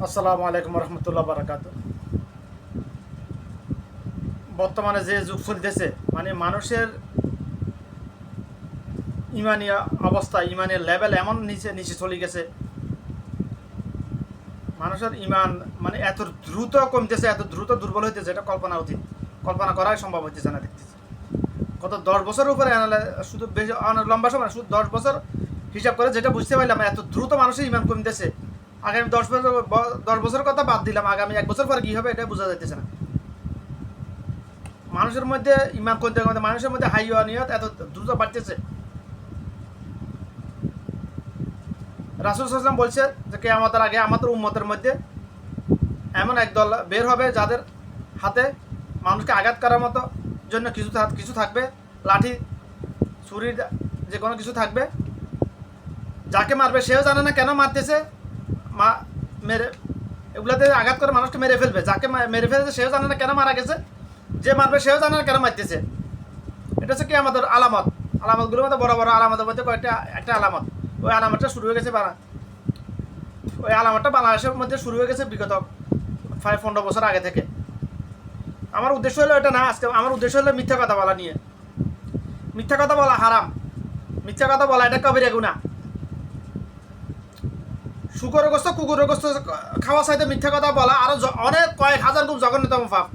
আসসালামু আলাইকুম রহমতুল্লাহ বারাকাত। বর্তমানে যে যুগ চলতেছে, মানে মানুষের ইমানি অবস্থা, ইমানের লেভেল এমন নিচে নিচে চলে গেছে। মানুষের ইমান মানে এত দ্রুত কমতেছে, এত দ্রুত দুর্বল হইতেছে, এটা কল্পনা করাই সম্ভব হইতেছে না। দেখতেছে গত 10 বছরের উপরে শুধু বেশি অনেক লম্বা সময়, শুধু 10 বছর হিসাব করে যেটা বুঝতে পারলাম, এত দ্রুত মানুষের ইমান কমতেছে। আগামী 10 বছরের কথা বাদ দিলাম, আগামী 1 বছর পরে কী হবে এটা বোঝা যাইতেছে না। মানুষের মধ্যে ইমান কমতে কমতে মানুষের মধ্যে হাইওয়ানিয়ত এত দ্রুত বাড়তেছে। রাসূল সাল্লাল্লাহু আলাইহি ওয়াসাল্লাম বলছে যে কিয়ামতের আগে আমাদের উম্মতের মধ্যে এমন এক দল বের হবে যাদের হাতে মানুষকে আঘাত করার মতো জন্য কিছু থাকবে, লাঠি ছুরির যে কোনো কিছু থাকবে। যাকে মারবে সেও জানে না কেন মারতেছে, মেরে এগুলাতে আঘাত করে মানুষকে মেরে ফেলবে। যাকে মেরে ফেলেছে সেও জানে না কেন মারা গেছে, যে মারবে সেও জানে না কেন মারতেছে। এটা হচ্ছে কি আমাদের আলামত। আলামতগুলোর মধ্যে বড় বড় আলামতের মধ্যে একটা আলামত। ওই আলামতটা শুরু হয়ে গেছে ওই আলামতটা বাংলাদেশের মধ্যে শুরু হয়ে গেছে বিগত 15 বছর আগে থেকে। আমার উদ্দেশ্য হলো এটা না, আজকে আমার উদ্দেশ্য হলো মিথ্যা কথা বলা নিয়ে। মিথ্যা কথা বলা হারাম, মিথ্যা কথা বলা এটা কবিরা গুনাহ। শুকরের গোস্ত কুকুরের গোস্ত খাওয়া চাইতে মিথ্যা কথা বলা আরো অনেক কয়েক হাজার গুণ জঘন্যতম পাপ।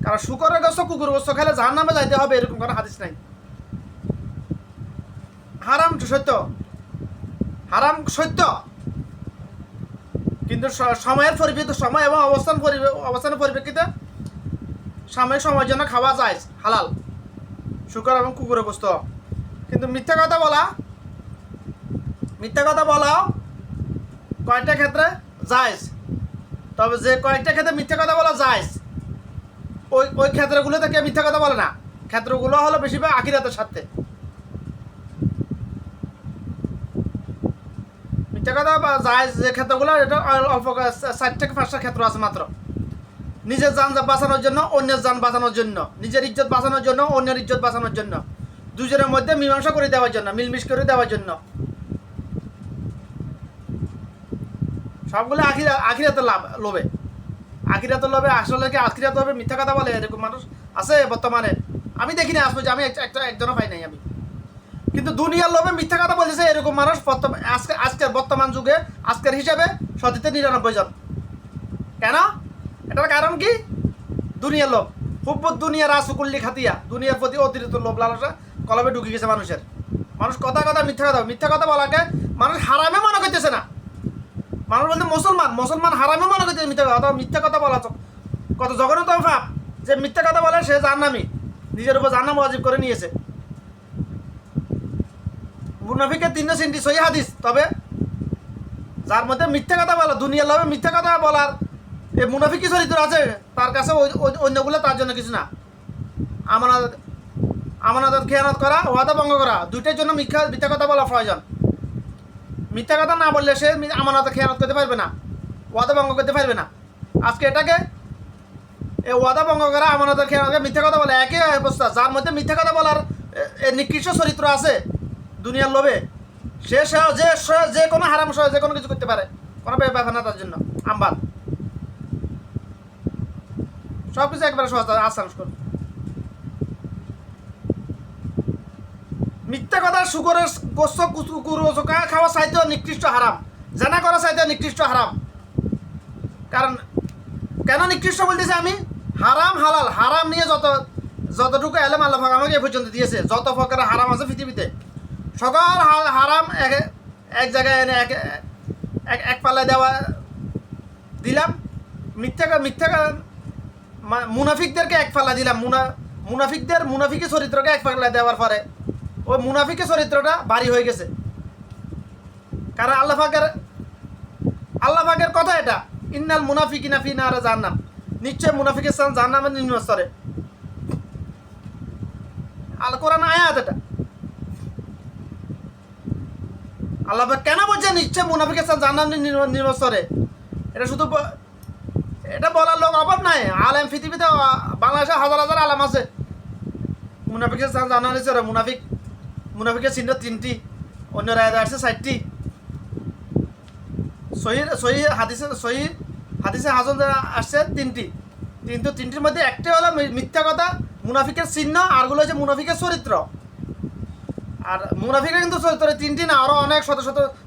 কারণ শুকরের গোস্ত কুকুরের গোস্ত খেলে জাহান্নামে যাইতে হবে এরকম কোনো হাদিস নাই। হারাম সত্য, হারাম সত্য, কিন্তু সময়ের পরিপ্রেক্ষিতে, সময় এবং অবস্থানের পরিপ্রেক্ষিতে সাময়িক সময়ের জন্য খাওয়া যায় হালাল শুকর এবং কুকুরের গোস্ত। কিন্তু মিথ্যা কথা বলা কয়েকটা ক্ষেত্রে জায়েজ। তবে যে কয়েকটা ক্ষেত্রে মিথ্যা কথা বলা জায়েজ, ওই ক্ষেত্রগুলো থেকে মিথ্যা কথা বলে না। ক্ষেত্রগুলো হলো বেশিরভাগ আখিরাতের সাথে। মিথ্যা কথা বা জায়েজ যে ক্ষেত্রগুলো, এটা অল্প 4 থেকে 5টা ক্ষেত্র আছে মাত্র। নিজের জান বাঁচানোর জন্য, অন্যের জান বাঁচানোর জন্য, নিজের ইজ্জত বাঁচানোর জন্য, অন্যের ইজ্জত বাঁচানোর জন্য, দুজনের মধ্যে মীমাংসা করে দেওয়ার জন্য, মিলমিশ করে দেওয়ার জন্য, সবগুলো আখিরাতের লোভে। আখিরাতের লোভে আসলে কি আখিরাত লোভে মিথ্যা কথা বলে এরকম মানুষ আছে বর্তমানে। আমি দেখিনি আসবো যে আমি একজনও পাই নাই আমি। কিন্তু দুনিয়ার লোভে মিথ্যা কথা বলতেছে এরকম মানুষ আজকের বর্তমান যুগে, আজকের হিসাবে 99 জন। কেন? এটার কারণ কি? দুনিয়ার লোভ। হুব্বুদ দুনিয়া রাসুকুল্লি খাতিয়া। দুনিয়ার প্রতি অতিরিক্ত লোভ লালসা কলবে ঢুকে গেছে মানুষের। মানুষ কথা মিথ্যা কথা বলাকে মানুষ হারামে মনে করতেছে না। মানুষ বলতে মুসলমান হারামে মনে করতেছে মিথ্যা কথা বলা কত জঘন্যতম পাপ। যে মিথ্যা কথা বলে সে জাহান্নামী, নিজের উপর জাহান্নাম ওয়াজিব করে নিয়েছে। মুনাফিকের 3 শ্রেণী সহি হাদিস। তবে যার মধ্যে মিথ্যা কথা বলা, দুনিয়ার লোভে মিথ্যা কথা বলার এই মুনাফিকি চরিত্র আছে, তার কাছে অন্যগুলো তার জন্য কিছু না। আমানত খেয়ানত করা, ওয়াদা ভঙ্গ করা, দুইটার জন্য মিথ্যা কথা বলা প্রয়োজন। মিথ্যা কথা না বললে সে আমানত খেয়ানত করতে পারবে না, ওয়াদা ভঙ্গ করতে পারবে না। আজকে এটাকে এই ওয়াদা ভঙ্গ করা, আমানতের খেয়ানত, মিথ্যা কথা বলা একই অবস্থা। যার মধ্যে মিথ্যা কথা বলার নিকৃষ্ট চরিত্র আছে দুনিয়ার লোভে, সে যে কোনো হারাম যে কোনো কিছু করতে পারে, কোনো ব্যাপার না তার জন্য। আমবাদ সব কিছু একবারে সহজ আসান করবে। মিথ্যা কথা শুকরের গোস্ত খাওয়া চাইতেও নিকৃষ্ট হারাম, জানা করা চাইতেও নিকৃষ্ট হারাম। কারণ কেন নিকৃষ্ট বলতেছি আমি? হারাম হালাল, হারাম নিয়ে যতটুকু এলেম আল্লাহ আমাকে এ পর্যন্ত দিয়েছে, যত প্রকারের হারাম আছে পৃথিবীতে, সকল হারাম এক জায়গায় এনে এক পাল্লায় দিলাম। মিথ্যা মুনাফিকদেরকে এক পাল্লা দিলাম। মুনাফিকের চরিত্রকে এক পাল্লা দেওয়ার পরে ওই মুনাফিকের চরিত্রটা ভারী হয়ে গেছে। কারণ আল্লাহ পাকের কথা এটা, ইন্নাল মুনাফিকিনা ফি নারে জাহান্নাম। নিশ্চয় মুনাফিকের স্থান জাহান্নামের নিম্ন স্তরে। আল কোরআন আয়াত এটা। আল্লাহ পাক কেন বলছে নিশ্চয় মুনাফিকের স্থান জাহান্নামের নিম্ন স্তরে? এটা শুধু এটা বলার লোক অভাব নাই। আলেম পৃথিবীতে বাংলাদেশে হাজার হাজার আলেম আছে। মুনাফিকের স্থান জাহান্নামের স্তরে। মুনাফিকের চিহ্ন 3টি, অন্য রায় আসছে 4টি। সহি হাদিসে সহি হাদিসে হাসান আসছে তিনটি, কিন্তু তিনটির মধ্যে একটি হলো মিথ্যা কথা, মুনাফিকের চিহ্ন, আরগুলো হচ্ছে মুনাফিকের চরিত্র। আর মুনাফিকের কিন্তু চরিত্র তিনটি না, আরও অনেক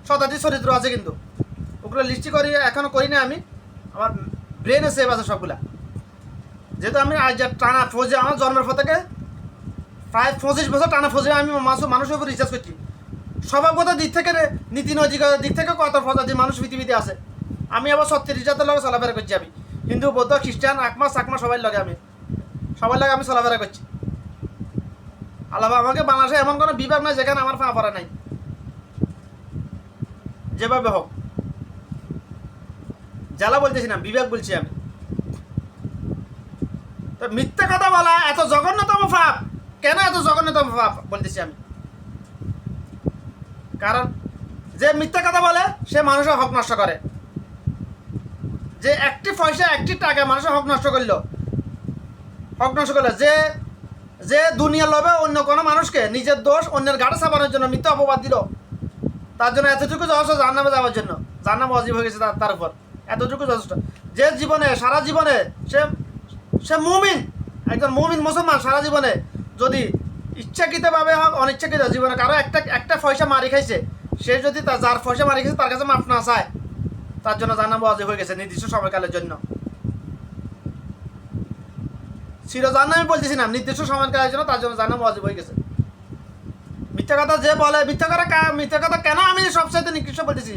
শতাধিক চরিত্র আছে, কিন্তু ওগুলো লিস্টি করি এখনও করি না আমি, আমার ব্রেনে সেভ আছে সবগুলা। যেহেতু আমি আজ টানা ফৌজে, আমার জন্মের পর থেকে প্রায় 25 বছর টানা ফৌজে আমি মানুষের উপর রিসার্চ করছি। স্বভাবগত দিক থেকে, নীতি নৈতিকতার দিক থেকে কত প্রজাতি মানুষ পৃথিবীতে আছে। আমি আবার 36,000 লগে চলাফেরা করছি। আমি হিন্দু, বৌদ্ধ, খ্রিস্টান, আকমা চাকমা সবাই লগে আমি চলাফেরা করছি। আল্লাহ আমাকে বাংলাদেশে এমন কোনো বিভাগ নাই যেখানে আমার পা পড়া নাই, যেভাবে হোক। জ্বালা বলতেছি না, বিভাগ বলছি আমি। তো মিথ্যা কথা বলা এত জঘন্যতম পাপ কেন? এত জঘন্যতম পাপ বলতেছি আমি, কারণ যে মিথ্যা কথা বলে সে মানুষের হক নষ্ট করে। যে একটি পয়সা, একটি টাকা মানুষের হক নষ্ট করলো, যে দুনিয়ার লোভে অন্য কোনো মানুষকে নিজের দোষ অন্যের ঘাড়ে চাপানোর জন্য মিথ্যা অপবাদ দিল, তার জন্য এতটুকু যথেষ্ট জাহান্নামে যাওয়ার জন্য। জাহান্নাম ওয়াজিব হয়ে গেছে তার উপর, এতটুকু যথেষ্ট। যে জীবনে, সারা জীবনে সে মুমিন, একজন মুমিন মুসলমান, সারা জীবনে যদি ইচ্ছাকৃতভাবে হোক অনিচ্ছাকৃত জীবনে কারো একটা পয়সা মারি খাইছে, সে যদি যার পয়সা মারি খাইছে তার কাছে মাফ না চায়, তার জন্য জাহান্নাম ওয়াজিব হয়ে গেছে নির্দিষ্ট সময়কালের জন্য। জাহান্নামে বলতেছি না, নির্দিষ্ট সময়কালের জন্য তার জন্য জাহান্নাম ওয়াজিব হয়ে গেছে। মিথ্যা কথা যে বলে, মিথ্যা কথা কেন আমি সবচাইতে নিকৃষ্ট বলতেছি?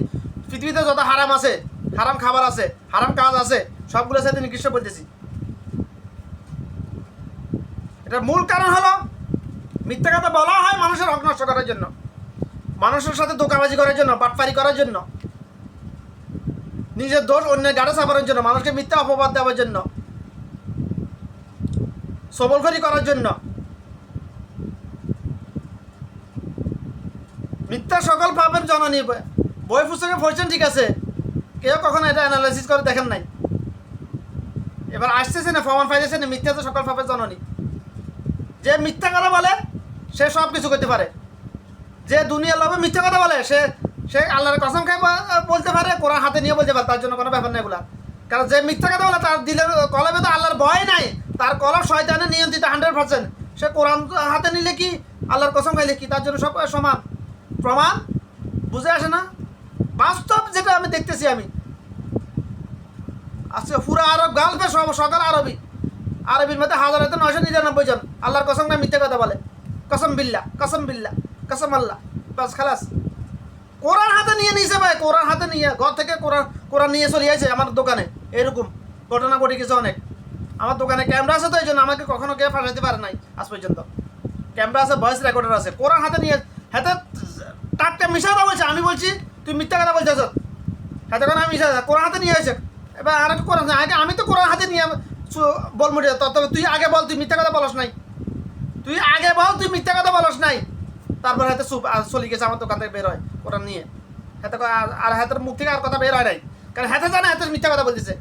পৃথিবীতে যত হারাম আছে, হারাম খাবার আছে, হারাম কাজ আছে, সবগুলোর সাথে নিকৃষ্ট বলতেছি। এটার মূল কারণ হলো মিথ্যা কথা বলা হয় মানুষের হক নষ্ট করার জন্য, মানুষের সাথে ধোঁকাবাজি করার জন্য, বাটপারি করার জন্য, নিজের দোষ অন্যের গাড়ে চাপানোর জন্য, মানুষকে মিথ্যা অপবাদ দেওয়ার জন্য, সবলখড়ি করার জন্য। মিথ্যা সকল পাপের জননী। বই পুস্তকে পড়ছেন ঠিক আছে, কেউ কখনো এটা অ্যানালাইসিস করে দেখেন নাই। এবার আসতেছে না, প্রমাণ পাইতেছে না, মিথ্যা তো সকল পাপের জননী। যে মিথ্যা কথা বলে সে সব কিছু করতে পারে। যে দুনিয়ার লোভে মিথ্যা কথা বলে সে আল্লাহর কসম খাই বলতে পারে, কোরআন হাতে নিয়ে বলতে পারে, তার জন্য কোনো ব্যাপার নেই এগুলা। কারণ যে মিথ্যা কথা বলে তার দিলের কলবে তো আল্লাহর ভয় নাই, তার কলব শয়তানে নিয়ন্ত্রিত 100%। সে কোরআন হাতে নিলে কি, আল্লাহর কসম খাইলে কি, তার জন্য সব সমান। প্রমাণ বুঝে আসে না? বাস্তব যেটা আমি দেখতেছি, আমি আজকে পুরো আরব গালবে, সকল আরবির মধ্যে 1999 জন আল্লাহর কসম খাই মিথ্যা কথা বলে। কসম বিল্লাহ, কসম বিল্লাহ, কসম আল্লাহ, বাস খালাস। কোরআন হাতে নিয়ে নিয়েছে ভাই, কোরআন হাতে নিয়ে ঘর থেকে কোরআন নিয়ে চলে আসে আমার দোকানে। এরকম ঘটনা ঘটে গেছে অনেক। আমার দোকানে ক্যামেরা আছে, তো এই জন্য আমাকে কখনো কেউ ফাঁসাইতে পারে নাই আজ পর্যন্ত। ক্যামেরা আছে, ভয়েস রেকর্ডার আছে। কোরআন হাতে নিয়ে হাতে টাটকা মিশা কথা বলছে, আমি বলছি তুই মিথ্যা কথা বলছিস, হাতে কোনো আমি মিশা কোরআন হাতে নিয়ে আসে। এবার আর একটা কোরআন আগে, আমি তো কোরআন হাতে নিয়ে বলবো, তবে তুই আগে বল তুই মিথ্যা কথা বলস নাই, তুই আগে বল তুই মিথ্যা কথা বলস নাই। তারপর হাতে চলে গেছে আমার দোকান থেকে বের হয় কোরআন নিয়ে। হাতে আর হাতের মুখ থেকে আর কথা বের হয় নাই, কারণ হাতে জানে হাতে মিথ্যা কথা বলতেছে।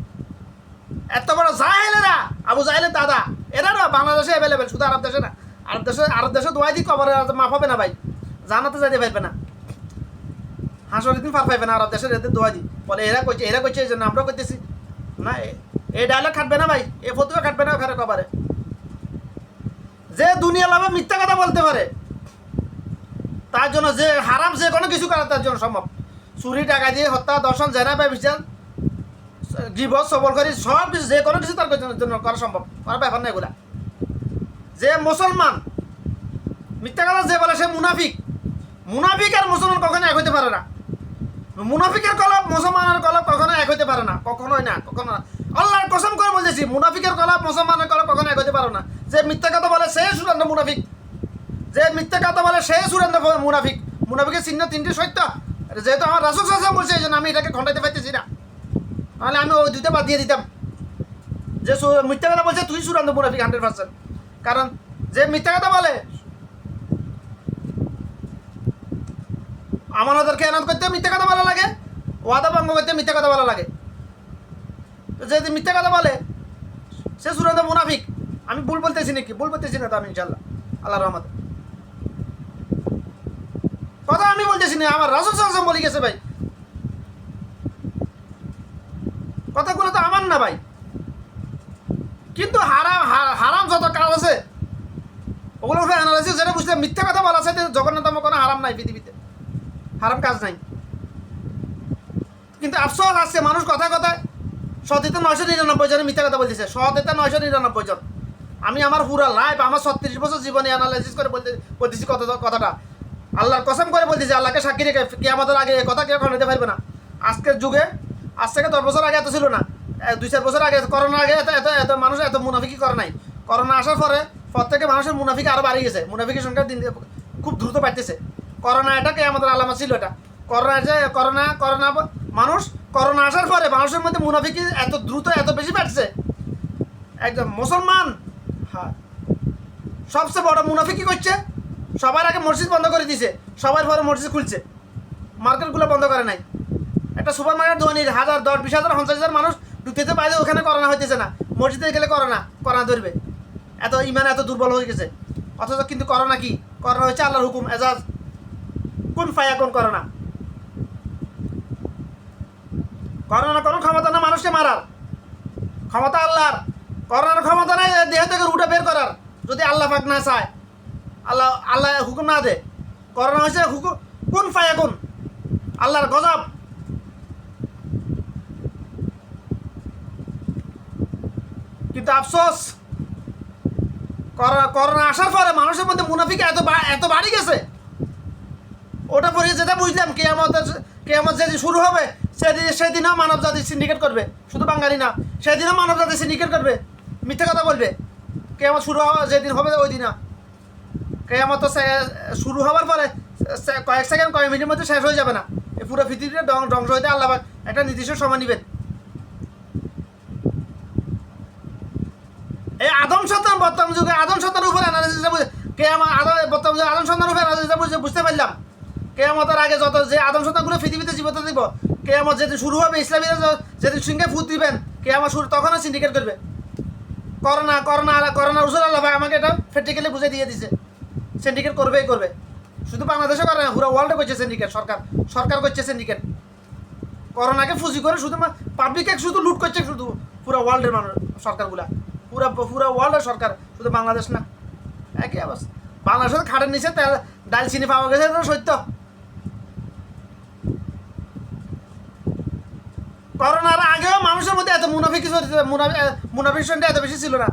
এত বড় জাহেলেরা, আবু জাহেলের দাদা, এরা না বাংলাদেশে অ্যাভেলেবেল, শুধু আরব দেশে না। আরব দেশে দোয়াই দিই কবরে মাফ হবে না ভাই, জানাতে যাইতে পারবে না, হাসরের দিন পার পাইবে না। আরব দেশের এদের দোয়া দিই বলে এরা করছে এই জন্য আমরাও করতেছি না। এই ডায়লগ খাটবে না ভাই, এ ফতুয়া খাটবে না ওখানে কবরে। যে দুনিয়া লাভে মিথ্যা কথা বলতে পারে, তার জন্য যে হারাম যে কোনো কিছু করা তার জন্য সম্ভব। চুরি, টাকা দিয়ে হত্যা, দর্শন, জেনা, ব্যভিচার, গিবত, সবলকারী, সব কিছু যে কোনো কিছু তার জন্য করা সম্ভব, করার ব্যাপার না এগুলা। যে মুসলমান মিথ্যা কথা যে বলে সে মুনাফিক। মুনাফিক আর মুসলমান কখনো এক হইতে পারে না। মুনাফিকের কলব মুসলমানের কলব কখনো এক হইতে পারে না, কখনোই না, কখনো না। আল্লাহর কসম করে বলতেছি, মুনাফিকের কলব মুসলমানের কলব কখনো এক হইতে পারে না। যে মিথ্যা কথা বলে সে চূড়ান্ত মুনাফিক, যে মিথ্যা কথা বলে সে চূড়ান্ত মুনাফিক। মুনাফিকের চিহ্ন তিনটি সত্য, যেহেতু আমার রাসূল সাল্লাল্লাহু আলাইহি ওয়াসাল্লাম বলছে, এই জন্য আমি এটাকে খণ্ডাইতে পারতেছি না, নাহলে আমি ওই দুইটা বাদ দিয়ে দিতাম। যে মিথ্যা কথা বলছে তুই চূড়ান্ত মুনাফিক 100%। কারণ যে মিথ্যা কথা বলে, আমানতের খেয়ানত করতে মিথ্যা কথা বলা লাগে, ওয়াদা ভঙ্গ করতে মিথ্যা কথা বলা লাগে। যদি মিথ্যা কথা বলে সে চূড়ান্ত মুনাফিক। আমি ভুল বলতেছি নাকি? ভুল বলতেছি না তো আমি, ইনশাল্লাহ আল্লাহর রহমতে। কথা আমি বলতেছি না, আমার রাসূল সাল্লাল্লাহু আলাইহি ওয়াসাল্লাম বলে গেছে ভাই। কথাগুলো তো আমার না ভাই, কিন্তু হারাম হারাম যত কাজ আছে ওগুলো উপরে অ্যানালাইসিস যেটা বুঝতে মিথ্যা কথা বলা আছে জঘন্যতম কোনো হারাম নাই পৃথিবীতে, হারাম কাজ নাই। কিন্তু আফসোস আসছে মানুষ কথায় কথায় সতীতে 999 জনে মিথ্যা কথা বলতেছে, সতীতে 999 জন। আমি আমার পুরা লাইফ আমার 36 বছর জীবনে অ্যানালাইসিস করে বলতেছি কথাটা, আল্লাহর কসম করে বলতেছি, আল্লাহকে সাক্ষী রেখে কিয়ামতের আগে এই কথা কেউ নিতে পারবে না। আজকের যুগে আজ থেকে 10 বছর আগে এত ছিল না, 2-4 বছর আগে করোনার আগে এত এত এত মানুষ এত মুনাফিকি করে নাই। করোনা আসার পর থেকে মানুষের মুনাফিকি আরও বাড়িয়ে গেছে, মুনাফিকের সংখ্যা দিন খুব দ্রুত বাড়তেছে। করোনা এটাকে আমাদের আলামত ছিল, এটা করোনা মানুষ করোনা আসার পরে মানুষের মধ্যে মুনাফিকি এত দ্রুত এত বেশি বাড়ছে। একদম মুসলমান হ্যাঁ সবচেয়ে বড় মুনাফিকি করছে, সবার আগে মসজিদ বন্ধ করে দিছে, সবার পরে মসজিদ খুলছে, মার্কেটগুলো বন্ধ করে নাই। একটা সুপার মার্কেট ধনী 1000, 10, 20,000, 50,000 মানুষ ঢুকতে পারে, ওখানে করোনা হইতেছে না, মসজিদে গেলে করোনা ধরবে। এত ইমান এত দুর্বল হয়ে গেছে। অথচ কিন্তু করোনা কি? করোনা হচ্ছে আল্লাহর হুকুম, এজাজ, কোন ফায়াকুন করোনা। করোনা কোনো ক্ষমতা না মানুষকে মারার, ক্ষমতা আল্লাহর। করোনার ক্ষমতা নাই দেহ থেকে রুটা বের করার, যদি আল্লাহ পাক না চায়, আল্লাহ হুকুম না দে। করোনা হচ্ছে হুকুম, কোন ফায়াকুন, আল্লাহর গজব। কিন্তু আফসোস করোনা আসার পরে মানুষের মধ্যে মুনাফিক এত বাড়ি গেছে। ওটা পরে যেটা বুঝলাম কিয়ামত যেদিন শুরু হবে সেদিনও মানব জাতি সিন্ডিকেট করবে, শুধু বাঙালি না, সেদিনও মানব জাতি সিন্ডিকেট করবে, মিথ্যে কথা বলবে। কিয়ামত শুরু হওয়া যেদিন হবে ওই দিন, কিয়ামত তো শুরু হওয়ার পরে কয়েক সেকেন্ড কয়েক মিনিটের মধ্যে শেষ হয়ে যাবে না, এই পুরো পৃথিবীটা ধ্বংস হইতে আল্লাহ একটা নির্দিষ্ট সময় নেবেন। এই আদম সন্তান বর্তমান যুগে আদম সন্তানের উপর অ্যানালিসিস বর্তমান যুগে আদম সন্তানের উপর অ্যানালিসিস বুঝতে পারলাম কেয়ামতের আগে যত যে আদম সন্তানগুলো পৃথিবীতে জীবিত দিব, কেয়ামত যেদিন শুরু হবে, ইসলামীরা যেদিন সিংহে ফুট দিবেন, কেয়ামত শুরু তখনও সিন্ডিকেট করবে। করোনা রসুল আল্লাহ ভাই আমাকে এটা প্র্যাকটিক্যালি বুঝে দিয়ে দিছে, সিন্ডিকেট করবে। শুধু বাংলাদেশে করে না, পুরো ওয়ার্ল্ডে করছে সিন্ডিকেট, সরকার করছে সিন্ডিকেট। করোনাকে ফুজি করে শুধু পাবলিকে শুধু লুট করছে, শুধু পুরো ওয়ার্ল্ডের মানুষ সরকারগুলা, পুরো ওয়ার্ল্ডের সরকার, শুধু বাংলাদেশ না। একই অবস্থা, বাংলাদেশের খাটের নিচে ডাল চিনি পাওয়া গেছে, এটা সত্য। করোনার আগেও মানুষের মধ্যে এত মুনাফিক সংখ্যা এত বেশি ছিল না।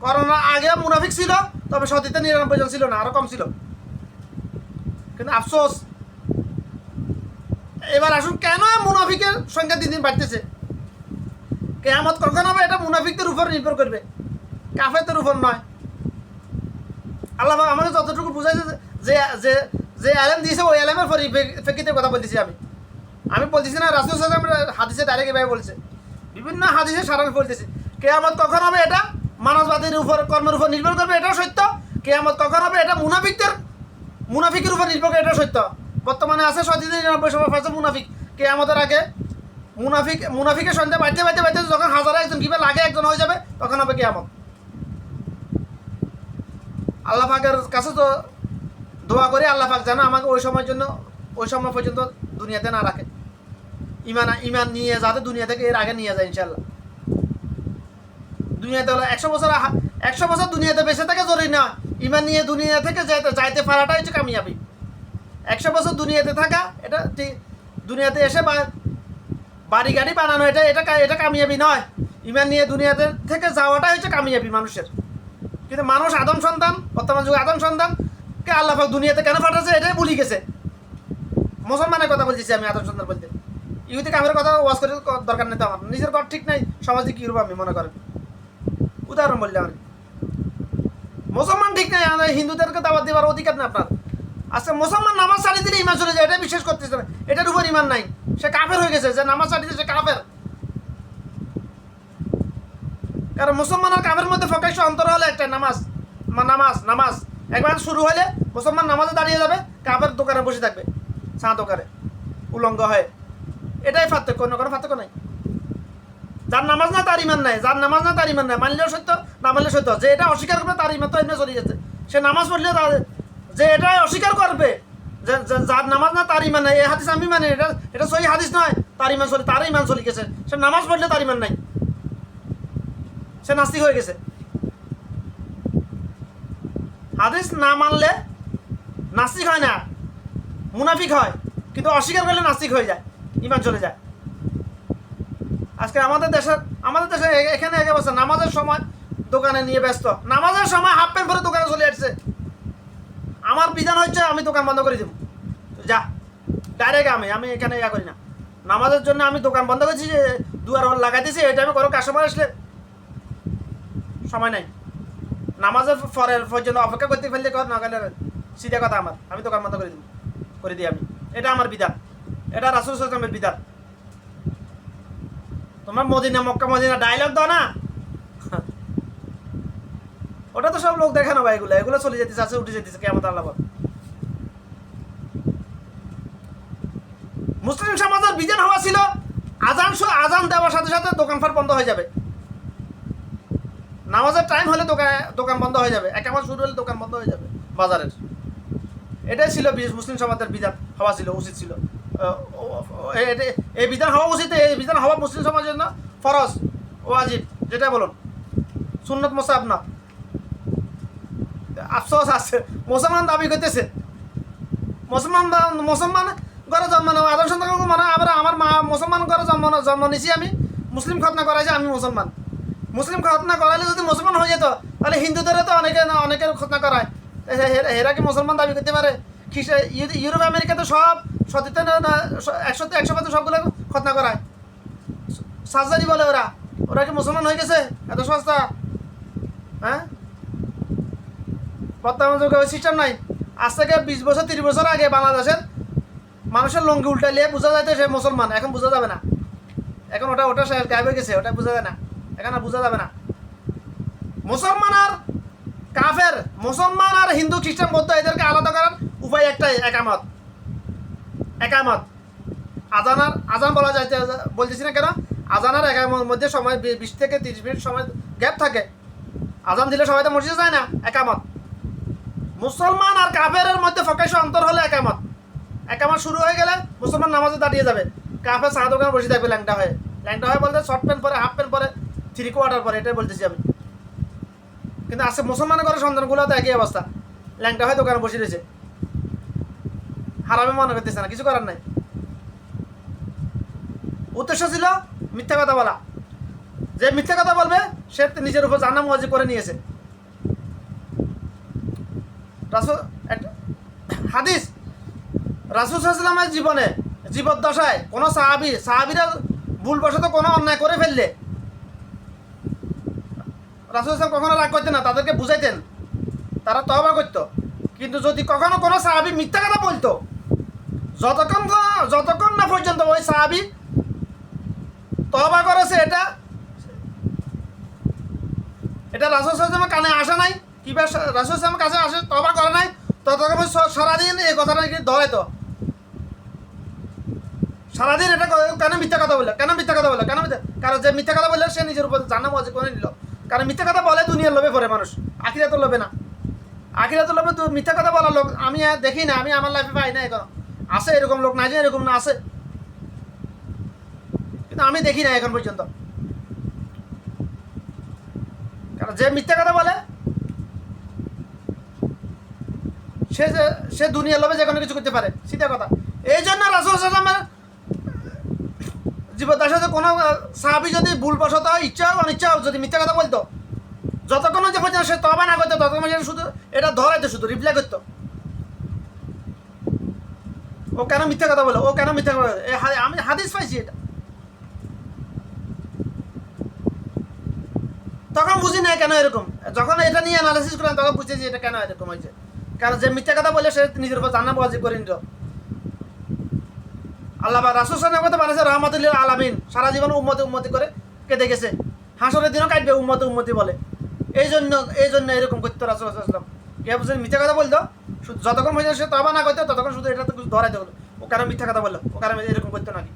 করোনার আগেও মুনাফিক ছিল, তবে সতীতে 99 জন ছিল না, আরো কম ছিল। কিন্তু আফসোস এবার আসুন, কেন মুনাফিকের সংখ্যা দিন দিন বাড়তেছে? কিয়ামত কখন হবে এটা মুনাফিকদের উপর নির্ভর করবে, কাফেরদের উপর নয়। আল্লাহ আমাকে যতটুকু বুঝাইছে, যে আলেম দিয়েছে ওই আলেমের পরিপ্রেক্ষিতে কথা বলতেছি। আমি বলতেছি না রাসূল সাল্লাল্লাহু আলাইহি ওয়াসাল্লাম হাদিসে ডাইরেক্ট এভাবে বলছে, বিভিন্ন হাদিসে সারাংশ বলতেছি। কিয়ামত কখন হবে এটা মানবজাতির উপর, কর্মের উপর নির্ভর করবে, এটাও সত্য। কিয়ামত কখন হবে এটা মুনাফিকের উপর নির্ভর করে, এটাও সত্য। বর্তমানে আছে 99% মুনাফিক। কিয়ামতের আগে মুনাফিকের সংখ্যা বাড়তে যখন হাজারে একজন কিংবা লাখে একজন হয়ে যাবে, তখন হবে কিয়ামত। আল্লাহ পাকের কাছে তো দোয়া করে আল্লাহ পাক যেন আমাকে ওই সময় পর্যন্ত দুনিয়াতে না রাখে, ইমান নিয়ে যাতে দুনিয়া থেকে এর আগে নিয়ে যায় ইনশাল্লাহ। দুনিয়াতে হলো 100 বছর দুনিয়াতে বেঁচে থাকে জরুরি না, ইমান নিয়ে দুনিয়া থেকে যাইতে পারাটাই হচ্ছে কামিয়াবি। 100 বছর দুনিয়াতে থাকা এটা ঠিক, দুনিয়াতে এসে বাড়ি গাড়ি বানানো এটা কামিয়াবি নয়। ইমান নিয়ে দুনিয়াতে থেকে যাওয়াটাই হচ্ছে কামিয়াবি মানুষের। কিন্তু মানুষ আদম সন্তান, বর্তমান যুগে আদম সন্তানকে আল্লাহ পাক দুনিয়াতে কেন পাঠাচ্ছে এটাই ভুলে গেছে। মুসলমানের কথা বলতেছি আমি, আদম সন্তান বলতে। ইহুদি কাফের কথা ওয়াজ করে দরকার নেই তো আমার, নিজের ঘর ঠিক নাই, সমাজে কী রূপ আমি মনে করেন। উদাহরণ বললাম আমি, মুসলমান ঠিক নাই, হিন্দুদেরকে দাওয়াত দেওয়ার অধিকার নেই আপনার। আচ্ছা, মুসলমান নামাজ ছাড়ি দিলে ইমান চলে যায়, এটা বিশ্বাস করতেছে না, এটার উপর ইমান নাই, সে কাফের হয়ে গেছে। যে নামাজ ছাড়ি দিচ্ছে সে কাফের। কারণ মুসলমান আর কাফের মধ্যে প্রকাশ্য অন্তর হলে একটা নামাজ একবার শুরু হলে মুসলমান নামাজে দাঁড়িয়ে যাবে, কাফের দোকানে বসে থাকবে, চা দোকানে উলঙ্গ হয়। এটাই পার্থক্য, অন্য কোনো পার্থক্য নাই। যার নামাজ না তার ইমান নাই, মানলেও সত্য, না মানলে সত্য। যে এটা অস্বীকার করবে তার ইমান তো এমনি চলে গেছে। সে নামাজ পড়লেও যে এটা অস্বীকার করবে, যার নামাজ না তার ইমান নাই, এই হাদিস আমি মানে এটা সহি হাদিস নয়, তার ইমান চলে গেছে, সে নামাজ পড়লে তার ইমান নাই, সে নাস্তিক হয়ে গেছে। হাদিস না মানলে নাস্তিক হয় না, মুনাফিক হয়, কিন্তু অস্বীকার করলে নাস্তিক হয়ে যায়, ইমান চলে যায়। আজকে আমাদের দেশে এখানে এক অবস্থা, নামাজের সময় দোকানে নিয়ে ব্যস্ত, নামাজের সময় হাফ প্যান্ট পরে দোকানে চলে আসছে। আমার বিধান হচ্ছে আমি দোকান বন্ধ করে দেব, যা ডাইরেক্ট আমি এখানে ইয়া করি না। নামাজের জন্য আমি দোকান বন্ধ করছি, যে দুয়ার হল লাগাই দিয়েছি, এই টাইমে করো, কাস্টমার আসলে সময় নাই, নামাজের পরের পর্যন্ত অপেক্ষা করতে ফেললে কর, না গেলে সিধা কথা আমার, আমি দোকান বন্ধ করে দিব, করে দিই আমি। এটা আমার বিধান, এটা রাসূল সাল্লাল্লাহু আলাইহি ওয়াসাল্লামের বিধান। তোমার মদিনা মক্কা মদিনা ডায়লগ দাও না, ওটা তো সব লোক দেখে না ভাই, এগুলো চলে যেতেছে, আছে উঠে যেতেছে কিয়ামত আল্লাহ। মুসলিম সমাজের বিধান হওয়া ছিল আজান দেওয়ার সাথে সাথে দোকানপাট বন্ধ হয়ে যাবে, নামাজের টাইম হলে দোকান বন্ধ হয়ে যাবে, একামত শুরু হলে দোকান বন্ধ হয়ে যাবে বাজারের। এটাই ছিল মুসলিম সমাজের বিধান হওয়া ছিল, উচিত ছিল। এই বিধান হওয়া উচিত, এই বিধান হওয়া মুসলিম সমাজের জন্য ফরজ, ওয়াজিব, যেটা বলুন, সুন্নত মুস্তাহাব না। আফসোস আছে, মুসলমান দাবি করতেছে, মুসলমান ঘরে জন্ম নেওয়া, আদম সন্তান মানে আমার মা মুসলমান ঘরে জন্ম নিছি, আমি মুসলিম খতনা করাইছি, আমি মুসলমান। মুসলিম খতনা করাইলে যদি মুসলমান হয়ে যেত, তাহলে হিন্দুদের তো অনেকের খতনা করায়, হেরা কি মুসলমান দাবি করতে পারে? ইউরোপ আমেরিকাতে সব সতীতে 100% সবগুলো খতনা করায়, সার্জারি বলে ওরা কি মুসলমান হয়ে গেছে? এত সস্তা? হ্যাঁ, বর্তমান যুগে ওই সিস্টেম নাই। আজ থেকে 20 বছর 30 বছর আগে বাংলাদেশের মানুষের লঙ্গি উল্টাইলে বোঝা যায় তো সে মুসলমান, এখন বোঝা যাবে না, এখন ওটা গায়েব হয়ে গেছে, ওটা বোঝা যায় না, এখন আর বোঝা যাবে না। মুসলমান আর কাফের, মুসলমান আর হিন্দু খ্রিস্টান বৌদ্ধ এদেরকে আলাদা করার উপায় একটাই, একামত। আজান বলা যায়, বলতেছি না কেন, আজান আর একামতের মধ্যে সময় 20 থেকে 30 মিনিট সময় গ্যাপ থাকে। আজান দিলে সবাই তো মসজিদে যায় না, একামত। মুসলমান আর কাফেরের মধ্যে ফকাশ অন্তর হলে একামত। একামত শুরু হয়ে গেলে মুসলমান নামাজে দাঁড়িয়ে যাবে, কাফের চা দোকানে বসে থাকবে ল্যাংটা হয়ে বলতে শর্ট প্যান্ট পরে, হাফ প্যান্ট পরে, 3/4 পরে, এটাই বলতেছি আমি। কিন্তু আজকে মুসলমানের ঘরে সন্তানগুলো তো একই অবস্থা, ল্যাংটা হয়ে দোকানে বসে রয়েছে, হারামে মনে করতেছে না, কিছু করার নাই। উদ্দেশ্য ছিল মিথ্যা কথা বলা, যে মিথ্যা কথা বলবে সে নিজের উপর জাহান্নাম ওয়াজিব করে নিয়েছে। হাদিস, রাসূল সাল্লাল্লাহু আলাইহি ওয়াসাল্লামের জীবনে জীবদ্দশায় কোনো সাহাবীরা ভুলবশত কোনো অন্যায় করে ফেললে রাসূল সাল্লাল্লাহু কখনো রাগ করতেন না, তাদেরকে বুঝাইতেন, তারা তওবা করত। কিন্তু যদি কখনো কোনো সাহাবী মিথ্যা কথা বলতো, যতক্ষণ না পর্যন্ত ওই সাহাবী তওবা করেছে, এটা রাসূল সাল্লাল্লাহু আলাইহি ওয়াসাল্লামের কানে আসে নাই, কিংবা রাসূল সাল্লাল্লাহু আলাইহি ওয়াসাল্লামের কাছে আসে, তওবা করে নাই, ততক্ষণ সারাদিন এই কথাটা ধরাইতো। সারাদিন এটা কেন মিথ্যা কথা বললো, কারণ যে মিথ্যা কথা বললে সে নিজের উপর জাহান্নাম ওয়াজিব করে নিল। কারণ মিথ্যা কথা বলে দুনিয়ার লোভে পড়ে মানুষ, আখিরাতের লোভে না। আখিরাতের লোভে মিথ্যা কথা বলার লোক আমি দেখি না, আমি আমার লাইফে পাই না। এখন আছে এরকম লোক, না যে এরকম না আছে, কিন্তু আমি দেখি না এখন পর্যন্ত। কারণ যে মিথ্যা কথা বলে সে দুনিয়ার লোভে যে কোনো কিছু করতে পারে, সিধা কথা। এই জন্য রাসূল সাল্লাল্লাহু আলাইহি ওয়াসাল্লামের জীবদ্দশায় কোনো সাহাবী যদি ভুলবশত ইচ্ছা অনিচ্ছা যদি মিথ্যা কথা বলতো, যতক্ষণ যে পর্যন্ত সে তওবা না করতো, ততক্ষণ শুধু এটা ধরাইতো, শুধু রিপ্লাই করতো, ও কেন মিথ্যা কথা বলে, আমি হাদিস পাইছি এটা। তখন বুঝি না কেন এরকম, যখন এটা নিয়ে অ্যানালাইসিস করলাম তখন বুঝেছি এটা কেন এরকম হয়েছে। কারণ যে মিথ্যা কথা বলে সে নিজের উপর জাহান্নাম ওয়াজিব করে নিল। আল্লাহ রাসূল সাল্লাল্লাহু আলাইহি ওয়াসাল্লাম বানাইছে রাহমাতুল লিল আলামিন, সারা জীবন উম্মতি করে কেটে গেছে, হাসরের দিনও কাটবে উম্মতি বলে। এই জন্য এরকম করতো রাসূল সাল্লাল্লাহু আলাইহি ওয়াসাল্লাম। কে বুঝে মিথ্যা কথা বলতো, যতক্ষণ পর্যন্ত সে তওবা না করতো ততক্ষণ শুধু এটা তো ধরাই দেবো, ও কারণ মিথ্যা কথা বললো, ও কারণ এরকম করতো নাকি।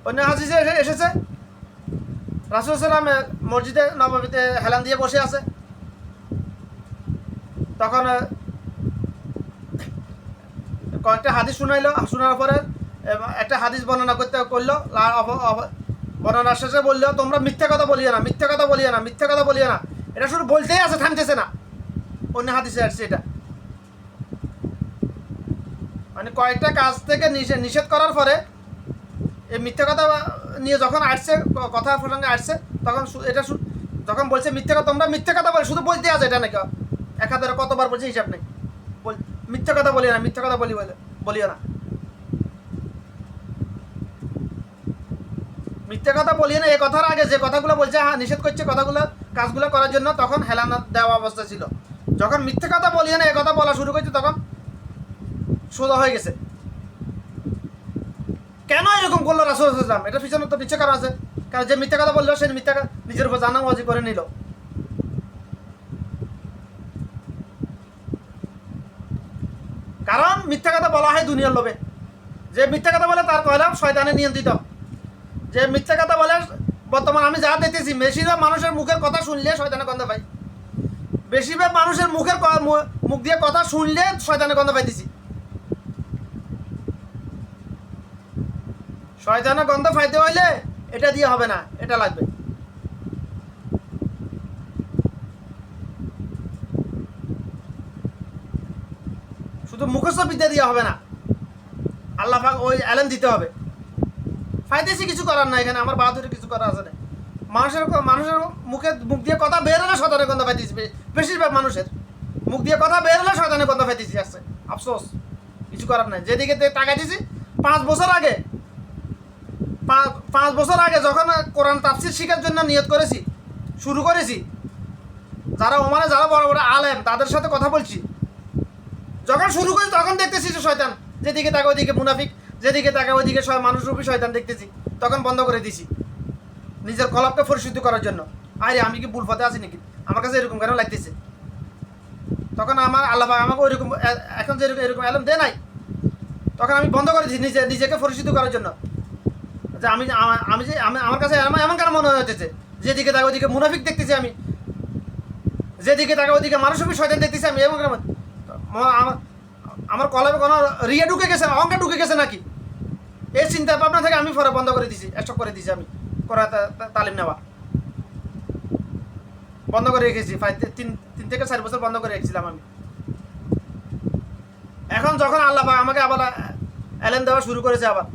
অন্য হাদিসে এসেছে রাসূল সাল্লাল্লাহু আলাইহি ওয়াসাল্লাম মসজিদে নববীতে হেলান দিয়ে বসে আছে, তখন কয়েকটা হাদিস শুনাইলো, শোনার পরে একটা হাদিস বর্ণনা করলো, বর্ণনার শেষে বললো তোমরা মিথ্যা কথা বলিও না, মিথ্যা কথা বলিও না, মিথ্যা কথা বলিও না। এটা শুধু বলতেই আছে, থামতেছে না। অন্য হাদিসে আসছে এটা, মানে কয়েকটা কাজ থেকে নিষেধ করার পরে এই মিথ্যা কথা নিয়ে যখন আসছে, কথা প্রসঙ্গে আসছে, তখন এটা যখন বলছে মিথ্যা কথা, তোমরা মিথ্যা কথা বলে, শুধু বলতে আছে এটা নাকি 1000 কতবার বলছে হিসাব নেই। মিথ্যা কথা বলিও না, মিথ্যা কথা বলিও না, মিথ্যা কথা বলিও না। এই কথার আগে যে কথাগুলো বলছে, হ্যাঁ নিষেধ করছে কথাগুলো, কাজগুলো করার জন্য, তখন হেলানা দেওয়া অবস্থা ছিল। যখন মিথ্যা কথা বলিও না এই কথা বলা শুরু করছে, তখন সোজা হয়ে গেছে। কেন এরকম করলো রাসূল সাল্লাল্লাহু আলাইহি ওয়াসাল্লাম? এটা পিছনে তো নিশ্চয় কারণ আছে। কারণ যে মিথ্যা কথা বললো সে মিথ্যা নিজের উপর জানাবাজি করে নিল। কারণ মিথ্যা কথা বলা হয় দুনিয়ার লোভে। যে মিথ্যা কথা বলে তার কয়লাম শয়তানে নিয়ন্ত্রিত। যে মিথ্যা কথা বলে, বর্তমান আমি যা দেখতেছি, বেশিরভাগ মানুষের মুখের কথা শুনলে শয়তানে গন্ধ পাই। বেশিরভাগ মানুষের মুখ দিয়ে কথা শুনলে শয়তানে গন্ধ পাইতেছি। শয়তানের গন্ধ পাইতে হইলে এটা দিয়ে হবে না, এটা লাগবে। শুধু মুখস্থ বিদ্যা দিয়ে হবে না, আল্লাহ পাক ওই এলেম দিতে হবে। ফাইতেছি কিছু করার না, এখানে আমার বাহাদুরি কিছু করার আছে না। মানুষের মুখ দিয়ে কথা বের হলে শয়তানের গন্ধ পাইতেছি। বেশিরভাগ মানুষের মুখ দিয়ে কথা বের হলে শয়তানের গন্ধ পাইতেছি আসছে। আফসোস, কিছু করার নাই। যেদিকে তাকাইতেছি 5 বছর আগে, 5 বছর আগে যখন কোরআন তাফসীর শেখার জন্য নিয়ত করেছি, শুরু করেছি, যারা বড় বড় আলেম তাদের সাথে কথা বলছি, যখন শুরু করেছি তখন দেখতেছি যে শয়তান, যেদিকে তাকে ওইদিকে মুনাফিক, যেদিকে তাকে ওইদিকে মানুষরূপী শয়তান দেখতেছি, তখন বন্ধ করে দিছি নিজের কলবকে পরিশুদ্ধ করার জন্য। আরে আমি কি ভুল পথে আছি নাকি, আমার কাছে এরকম কেন লাগতেছে? তখন আমার আল্লাহ পাক আমাকে ওইরকম, এখন যে এরকম এলম দেয় নাই, তখন আমি বন্ধ করে দিয়েছি নিজেকে পরিশুদ্ধ করার জন্য। যে আমার কাছে এমন কেন মনে হয়েছে, যেদিকে তাকে ওইদিকে মুনাফিক দেখতেছি আমি, যেদিকে তাকে ওইদিকে মানুষরূপী শয়তান দেখতেছি আমি, এমন কেন আমার কলবে কোনো রিয়া ঢুকে গেছে, অঙ্কা ঢুকে গেছে নাকি, এই চিন্তা ভাবনা থেকে আমি পরে বন্ধ করে দিছি, স্টপ করে দিছি। আমি করা তালিম নেওয়া বন্ধ করে রেখেছি, 3 থেকে 4 বছর বন্ধ করে রেখেছিলাম আমি। এখন যখন আল্লাহ পাক আমাকে আবার এলেম দেওয়া শুরু করেছে, আবার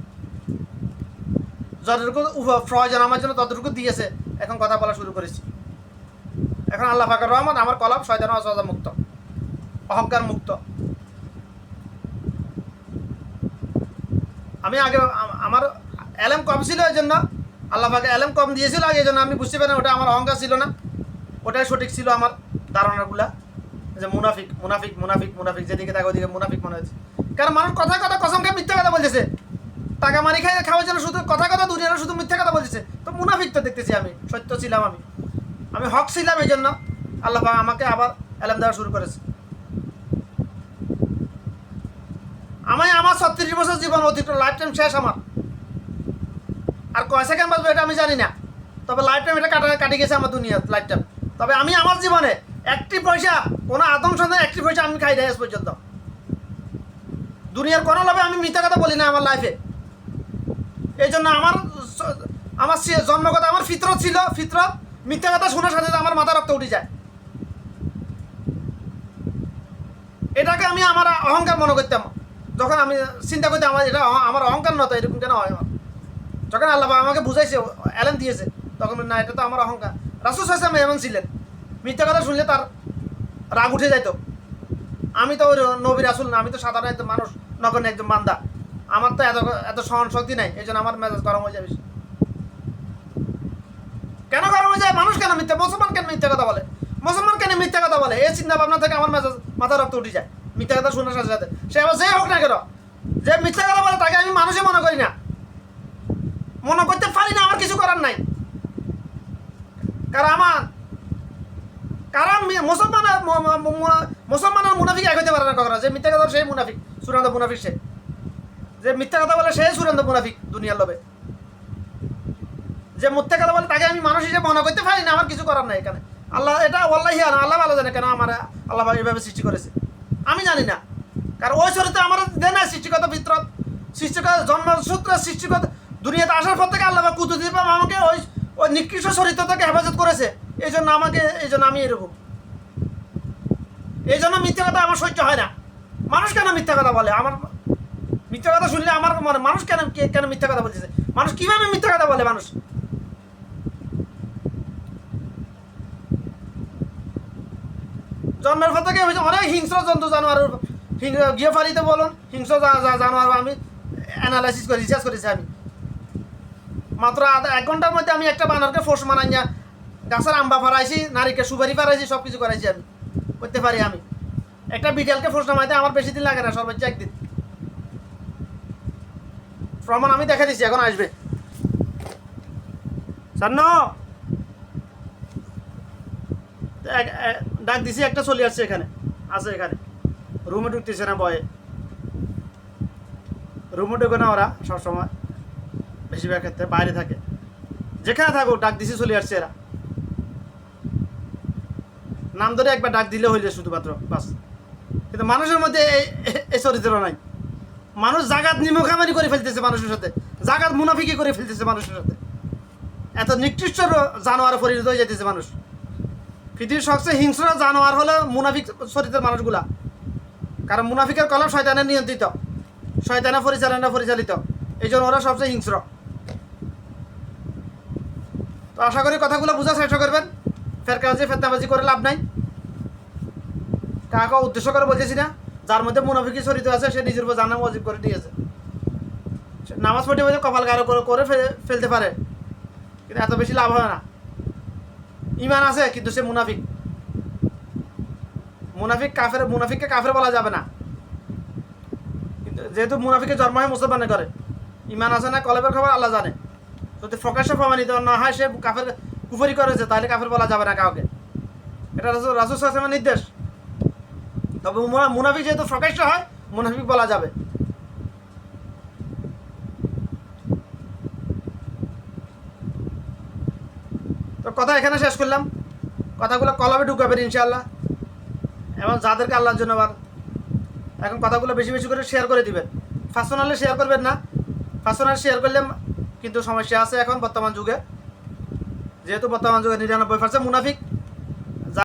যতটুকু প্রয়োজন আমার জন্য ততটুকু দিয়েছে, এখন কথা বলা শুরু করেছি। এখন আল্লাহ পাকের রহমত, আমার কলব শয়তান ওয়াসওয়াসা মুক্ত, অহংকার মুক্ত। আমি আগে আমার এলেম কম ছিল, এই জন্য আল্লাহ পাকে এলেম কম দিয়েছিল আগে, এই জন্য আমি বুঝতে পারি ওটা আমার অহংকার ছিল না, ওটাই সঠিক ছিল আমার ধারণাগুলা, যে মুনাফিক মুনাফিক মুনাফিক মুনাফিক, যেদিকে তাকে ওইদিকে মুনাফিক মনে হচ্ছে। কারণ মানুষ কথা কসমকে মিথ্যা কথা বলতেছে, টাকা মারি খাওয়ার জন্য শুধু কথা দুনিয়ার শুধু মিথ্যা কথা বলতেছে। তো মুনাফিক তো দেখতেছি আমি, সত্য ছিলাম আমি হক ছিলাম, এই জন্য আল্লাহ পাক আমাকে আবার এলেম দেওয়া শুরু করেছে। আমার 36 বছর জীবন অতিক্রম, লাইফ টাইম শেষ আমার। আর কয় সেকেন্ড বাঁচবো এটা আমি জানি না, তবে লাইফ টাইম এটা কাটি গেছে আমার দুনিয়া লাইফ টাইম। তবে আমি আমার জীবনে একটি পয়সা, কোনো আদম সন্ধান একটি পয়সা আমি খাই নাই আজ পর্যন্ত। দুনিয়ার কোনো লোভে আমি মিথ্যা কথা বলি না আমার লাইফে। এই জন্য আমার জন্মগত আমার ফিতরত ছিল, ফিতরত মিথ্যা কথা শোনার সাথে আমার মাথা রক্ত উঠে যায়। এটাকে আমি আমার অহংকার মনে করতাম, যখন আমি চিন্তা করতাম এটা আমার অহংকার নতো, এরকম কেন হয় আমার। যখন আল্লাহ আমাকে বুঝাইছে, এলেন দিয়েছে, তখন না, এটা তো আমার অহংকার। রাসূল সাল্লাল্লাহু আলাইহি ওয়াসাল্লাম এমন ছিলেন, মিথ্যা কথা শুনলে তার রাগ উঠে যাইতো। আমি তো ওই নবী রাসূল না, আমি তো সাধারণ একজন মানুষ, নগণ্য একজন বান্দা। আমার তো এত সহন শক্তি নাই, এই জন্য আমার মেজাজ গরম হয়ে যাবে। কেন গরম হয়ে যায়? মানুষ কেন মুসলমান কেন মিথ্যা কথা বলে, মুসলমান কেন মিথ্যা কথা বলে, এই চিন্তা ভাবনা থেকে আমার মেজাজ মাথা রক্ত উঠে যায় মিথ্যা কথা শোনার সাথে সাথে। সে আবার যে হোক না কেন, যে মিথ্যা কথা বলে তাকে আমি মানুষই মনে করি না, মনে করতে পারি না, আমার কিছু করার নাই। কারণ মুসলমানের মুনাফিক এক হইতে পারে না কখনো। যে মিথ্যা কথা সেই মুনাফিক, চূড়ান্ত মুনাফিক সে। যে মিথ্যা কথা বলে সেই চূড়ান্ত মুনাফিক দুনিয়ার লোভে। যে মিথ্যা কথা বলে তাকে আমি মানুষ হিসেবে মনে করতে পারি না, আমার কিছু করার নাই এখানে। আল্লাহ এটা ওয়াল্লাহি আল্লাহ ভালো জানে কেন আমার আল্লাহ এইভাবে সৃষ্টি করেছে, আমি জানি না। কারণ ওই চরিত্র আমার দেয় না সৃষ্টিগত ভিতরত, সৃষ্টিগত জন্মসূত্র সৃষ্টিগত দুনিয়াতে আসার পর থেকে আল্লাহ কুদরতি ভাবে আমাকে ওই ওই নিকৃষ্ট চরিত্র থেকে হেফাজত করেছে। এই জন্য আমি এরকম, এই জন্য মিথ্যা কথা আমার সহ্য হয় না। মানুষ কেন মিথ্যা কথা বলে? আমার মিথ্যা কথা শুনলে আমার মানে মানুষ কেন মিথ্যা কথা বলতেছে? মানুষ কিভাবে মিথ্যা কথা বলে? মানুষ জন্মের পর থেকে অনেক হিংস্র জন্তু জানোয়ার গৃহপালিত বলুন, হিংস্র জানোয়ার আমি অ্যানালাইসিস করে রিসার্চ করেছি। আমি মাত্র 1 ঘন্টার মধ্যে আমি একটা বানরকে ফোর্স মানাই না, গাছের আম্বা ফারাইছি, নারিকেল সুপারি ফারাইছি, সব কিছু করাইছি। আমি করতে পারি। আমি একটা বিড়ালকে ফোর্স নামাইতে আমার বেশি দিন লাগে না, সর্বোচ্চ 1 দিন। প্রমাণ আমি দেখা দিচ্ছি, এখন আসবে। সান্ন ডাক দিছি, একটা চলে আসছে এখানে, আছে এখানে, রুমে ঢুকতেছে না, বয়ে রুমে ঢুকে না ওরা সবসময়, বেশিরভাগ ক্ষেত্রে বাইরে থাকে। যেখানে থাকুক ডাক দিছি, চলে আসছে এরা। নাম ধরে একবার ডাক দিলে হইলে শুধুমাত্র বাস। কিন্তু মানুষের মধ্যে এই চরিত্র নাই। মানুষ জাগাত নিমুখামারি করে ফেলতেছে মানুষের সাথে, জাগাত মুনাফিকি করে ফেলতেছে মানুষের সাথে। এত নিকৃষ্ট জানোয়ারে পরিণত হয়ে যেতেছে মানুষ। পৃথিবীর সবচেয়ে হিংস্র জানোয়ার হলো মুনাফিক চরিত্রের মানুষগুলা। কারণ মুনাফিকের কলম শয়তানের নিয়ন্ত্রিত, শয়তানের পরিচালিত, এই জন্য ওরা সবচেয়ে হিংস্র। তো আশা করি কথাগুলো বোঝার চেষ্টা করবেন। ফেতনাবাজি করে লাভ নাই। কাকে উদ্দেশ্য করে বলতেছি না। যার মধ্যে মুনাফিকি চরিত্র আছে সে নিজের উপর জানাম ওয়াজিব করে দিয়েছে। নামাজ পড়ে বলে কপাল গাঢ় করে ফেলতে পারে, কিন্তু এত বেশি লাভ হয় না। ইমান আছে কিন্তু সে মুনাফিক। মুনাফিককে কাফের বলা যাবে না, কিন্তু যেহেতু মুনাফিকের জন্ম হয় মুসলমানে করে, ইমান আছে না কলবের খবর আল্লাহ জানে। যদি প্রকাশ্যে প্রমাণিত না হয় সে কাফের কুফরি করেছে, তাহলে কাফের বলা যাবে না কাউকে। এটা রাসূল সাল্লাল্লাহু আলাইহি ওয়াসাল্লামের নির্দেশ। তবে মুনাফিক যেহেতু প্রকাশ্য হয়, মুনাফিক বলা যাবে। তো কথা এখানে শেষ করলাম। কথাগুলো কলবে ঢুকাবেন ইনশাআল্লাহ, এবং যাদেরকে আল্লাহর জন্য এখন কথাগুলো বেশি বেশি করে শেয়ার করে দিবেন। পার্সোনালি শেয়ার করবেন না, পার্সোনালি শেয়ার করলে কিন্তু সমস্যা আছে এখন বর্তমান যুগে। যেহেতু বর্তমান যুগে 99% মুনাফিক,